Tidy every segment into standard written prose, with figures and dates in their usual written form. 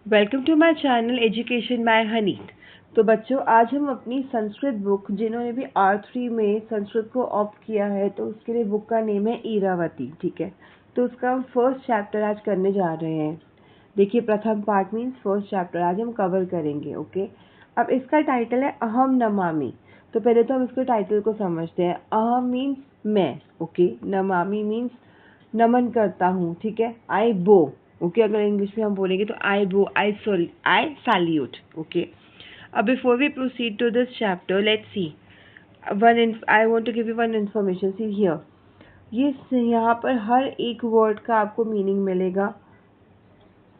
Welcome to my channel education by Haneet. तो बच्चों, आज हम अपनी संस्कृत बुक, जिन्होंने भी R3 में संस्कृत को ऑप्ट किया है, तो उसके लिए बुक का नेम है ईरावती। ठीक है, तो उसका हम फर्स्ट चैप्टर आज करने जा रहे हैं। देखिए, प्रथम पार्ट मीन्स फर्स्ट चैप्टर आज हम कवर करेंगे। ओके, अब इसका टाइटल है अहम नमामि। तो पहले तो हम इसके टाइटल को समझते हैं। अहम मीन्स मैं, ओके, नमामि मीन्स नमन करता हूँ। ठीक है, आई बो। ओके, अगर इंग्लिश में हम बोलेंगे तो I bow, I salute. Okay, अब before we proceed to this chapter, let's see I want to give you one information. See here, यहाँ पर हर एक वर्ड का आपको मीनिंग मिलेगा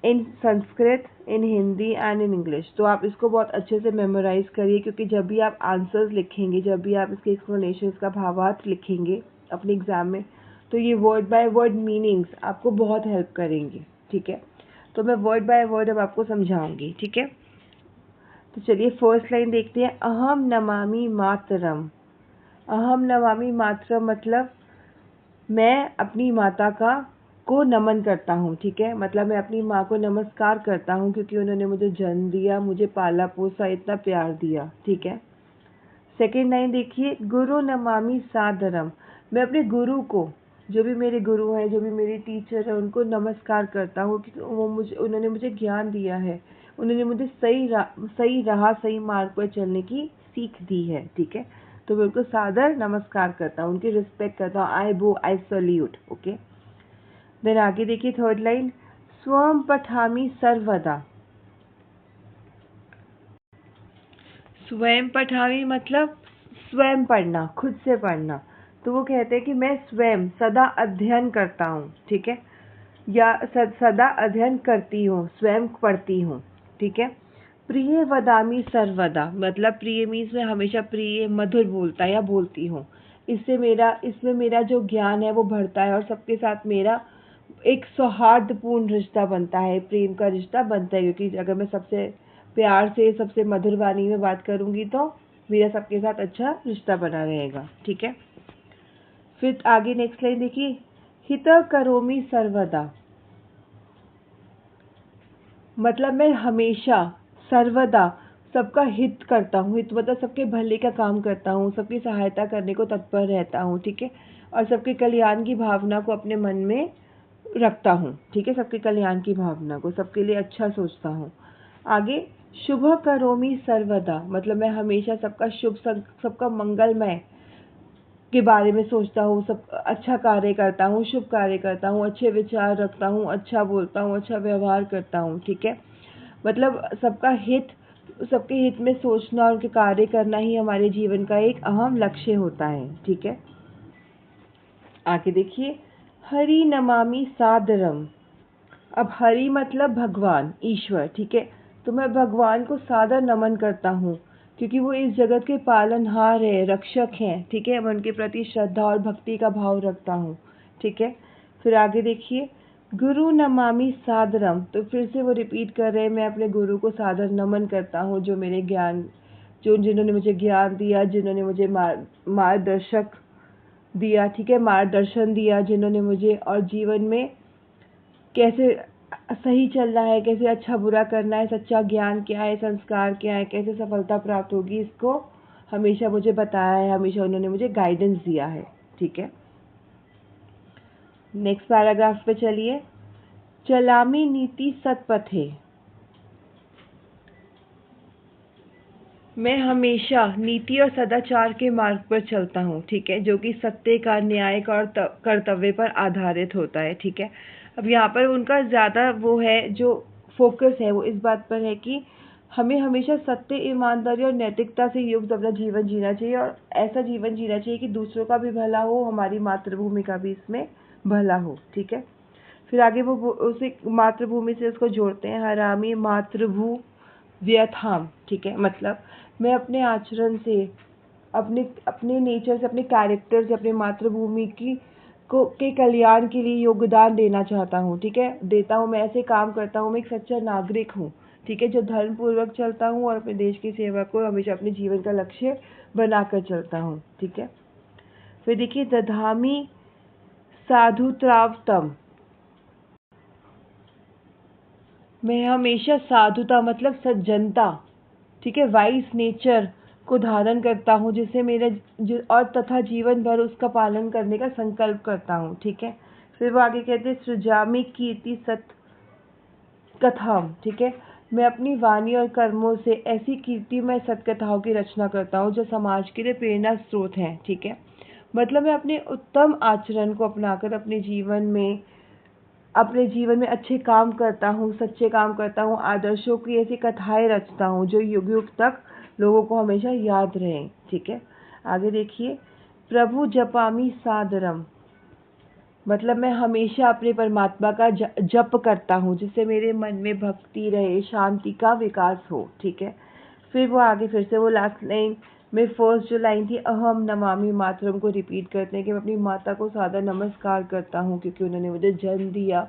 in Sanskrit, in Hindi and in English. तो आप इसको बहुत अच्छे से मेमोराइज करिए, क्योंकि जब भी आप आंसर्स लिखेंगे, जब भी आप इसके एक्सप्लेनेशन का भावार्थ लिखेंगे अपने एग्जाम में, तो ये वर्ड बाय वर्ड मीनिंग्स आपको बहुत हेल्प करेंगे। ठीक है, तो मैं वर्ड बाय वर्ड अब आपको समझाऊंगी। ठीक है, तो चलिए फर्स्ट लाइन देखते हैं। अहम नमामि मातरम। अहम नमामि मातरम मतलब मैं अपनी माता को नमन करता हूँ। ठीक है, मतलब मैं अपनी माँ को नमस्कार करता हूँ, क्योंकि उन्होंने मुझे जन्म दिया, मुझे पाला पोसा, इतना प्यार दिया। ठीक है, सेकेंड लाइन देखिए, गुरु नमामि सादरम। मैं अपने गुरु को, जो भी मेरे गुरु हैं, जो भी मेरे टीचर हैं, उनको नमस्कार करता हूँ, क्योंकि उन्होंने मुझे ज्ञान दिया है, उन्होंने मुझे सही मार्ग पर चलने की सीख दी है। ठीक है, तो मैं उनको सादर नमस्कार करता हूँ, उनकी रिस्पेक्ट करता हूँ। आई bow, I salute. Okay, then आगे देखिए थर्ड लाइन, स्वम पठामि सर्वदा। स्वयं पठामि मतलब स्वयं पढ़ना, खुद से पढ़ना। तो वो कहते हैं कि मैं स्वयं सदा अध्ययन करता हूँ। ठीक है, या सदा अध्ययन करती हूँ, स्वयं पढ़ती हूँ। ठीक है, प्रिय वदामि सर्वदा मतलब प्रिय मीन्स मैं हमेशा प्रिय मधुर बोलता या बोलती हूँ। इसमें मेरा जो ज्ञान है वो बढ़ता है, और सबके साथ मेरा एक सौहार्दपूर्ण रिश्ता बनता है, प्रेम का रिश्ता बनता है। क्योंकि अगर मैं सबसे प्यार से, सबसे मधुर वाणी में बात करूंगी, तो मेरा सबके साथ अच्छा रिश्ता बना रहेगा। ठीक है, फिर आगे नेक्स्ट लाइन देखिए, हित करोमि सर्वदा मतलब मैं हमेशा सर्वदा सबका हित करता हूँ। हित मतलब सबके भले का काम करता हूँ, सबकी सहायता करने को तत्पर रहता हूँ। ठीक है, और सबके कल्याण की भावना को अपने मन में रखता हूँ। ठीक है, सबके कल्याण की भावना को, सबके लिए अच्छा सोचता हूँ। आगे, शुभ करोमि सर्वदा मतलब मैं हमेशा सबका मंगलमय के बारे में सोचता हूँ, सब अच्छा कार्य करता हूँ, शुभ कार्य करता हूँ, अच्छे विचार रखता हूँ, अच्छा बोलता हूँ, अच्छा व्यवहार करता हूँ। ठीक है, मतलब सबके हित में सोचना और उनके कार्य करना ही हमारे जीवन का एक अहम लक्ष्य होता है। ठीक है, आगे देखिए, हरि नमामि सादरम। अब हरि मतलब भगवान, ईश्वर। ठीक है, तो मैं भगवान को सादर नमन करता हूँ, क्योंकि वो इस जगत के पालनहार है, रक्षक हैं। ठीक है, मैं उनके प्रति श्रद्धा और भक्ति का भाव रखता हूँ। ठीक है, फिर आगे देखिए, गुरु नमामि सादरम। तो फिर से वो रिपीट कर रहे हैं, मैं अपने गुरु को सादर नमन करता हूँ, जिन्होंने मुझे ज्ञान दिया, जिन्होंने मुझे मार्गदर्शक दिया। ठीक है, मार्गदर्शन दिया जिन्होंने मुझे, और जीवन में कैसे सही चलना है, कैसे अच्छा बुरा करना है, सच्चा ज्ञान क्या है, संस्कार क्या है, कैसे सफलता प्राप्त होगी, इसको हमेशा मुझे बताया है, हमेशा उन्होंने मुझे गाइडेंस दिया है। ठीक है, नेक्स्ट पैराग्राफ पे चलिए, चलामी नीति सत्पथे। मैं हमेशा नीति और सदाचार के मार्ग पर चलता हूँ। ठीक है, जो कि सत्य का, न्याय का और कर्तव्य पर आधारित होता है। ठीक है, अब यहाँ पर उनका ज़्यादा वो है, जो फोकस है वो इस बात पर है कि हमें हमेशा सत्य, ईमानदारी और नैतिकता से युक्त अपना जीवन जीना चाहिए, और ऐसा जीवन जीना चाहिए कि दूसरों का भी भला हो, हमारी मातृभूमि का भी इसमें भला हो। ठीक है, फिर आगे वो उसे मातृभूमि से उसको जोड़ते हैं, हरामी मातृभू व्यथाम। ठीक है, मतलब मैं अपने आचरण से, अपने अपने नेचर से, अपने कैरेक्टर से अपने मातृभूमि के कल्याण के लिए योगदान देना चाहता हूँ। ठीक है, देता हूँ, मैं ऐसे काम करता हूँ, मैं एक सच्चा नागरिक हूँ। ठीक है, जो धर्म पूर्वक चलता हूँ और अपने देश की सेवा को हमेशा अपने जीवन का लक्ष्य बनाकर चलता हूँ। ठीक है, फिर देखिए, दधामी साधुत्रावतम मैं हमेशा साधुता मतलब सज्जनता, ठीक है, वाइस नेचर को धारण करता हूँ, जिससे और तथा जीवन भर उसका पालन करने का संकल्प करता हूँ, ठीक है। फिर वो आगे कहते हैं सृजामि कीर्ति सत कथाम, ठीक है, मैं अपनी वाणी और कर्मों से ऐसी कीर्तिमय सत्कथाओं की रचना करता हूँ जो समाज के लिए प्रेरणा स्रोत हैं, ठीक है। मतलब मैं अपने उत्तम आचरण को अपनाकर अपने जीवन में अच्छे काम करता हूँ, सच्चे काम करता हूँ, आदर्शों की ऐसी कथाएं रचता हूँ जो युग युग तक लोगों को हमेशा याद रहें, ठीक है। आगे देखिए, प्रभु जपामि सादरम, मतलब मैं हमेशा अपने परमात्मा का जप करता हूँ जिससे मेरे मन में भक्ति रहे, शांति का विकास हो, ठीक है। फिर वो आगे फिर से वो लास्ट लाइन में फर्स्ट जो लाइन थी अहम नमामि मातरम को रिपीट करते हैं कि मैं अपनी माता को सादर नमस्कार करता हूँ क्योंकि उन्होंने मुझे जन्म दिया,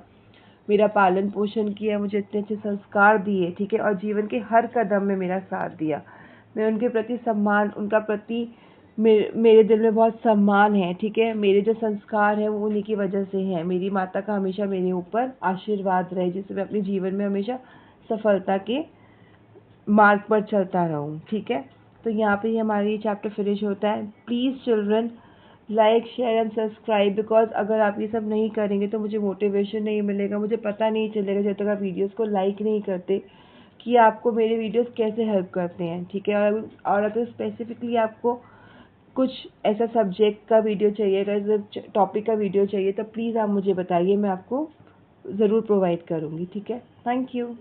मेरा पालन पोषण किया, मुझे इतने अच्छे संस्कार दिए, ठीक है, और जीवन के हर कदम में मेरा साथ दिया। मैं उनके प्रति सम्मान, उनका प्रति मेरे दिल में बहुत सम्मान है, ठीक है। मेरे जो संस्कार हैं वो उन्हीं की वजह से हैं। मेरी माता का हमेशा मेरे ऊपर आशीर्वाद रहे जिससे मैं अपने जीवन में हमेशा सफलता के मार्ग पर चलता रहूं, ठीक है। तो यहाँ पे ही हमारा ये चैप्टर फिनिश होता है। Please children like share and subscribe, because अगर आप ये सब नहीं करेंगे तो मुझे मोटिवेशन नहीं मिलेगा, मुझे पता नहीं चलेगा जब तक आप वीडियोस को लाइक नहीं करते कि आपको मेरे वीडियोस कैसे हेल्प करते हैं, ठीक है। और अगर स्पेसिफिकली आपको कुछ ऐसा सब्जेक्ट का वीडियो चाहिए, अगर टॉपिक का वीडियो चाहिए तो प्लीज़ आप मुझे बताइए, मैं आपको ज़रूर प्रोवाइड करूँगी, ठीक है। Thank you.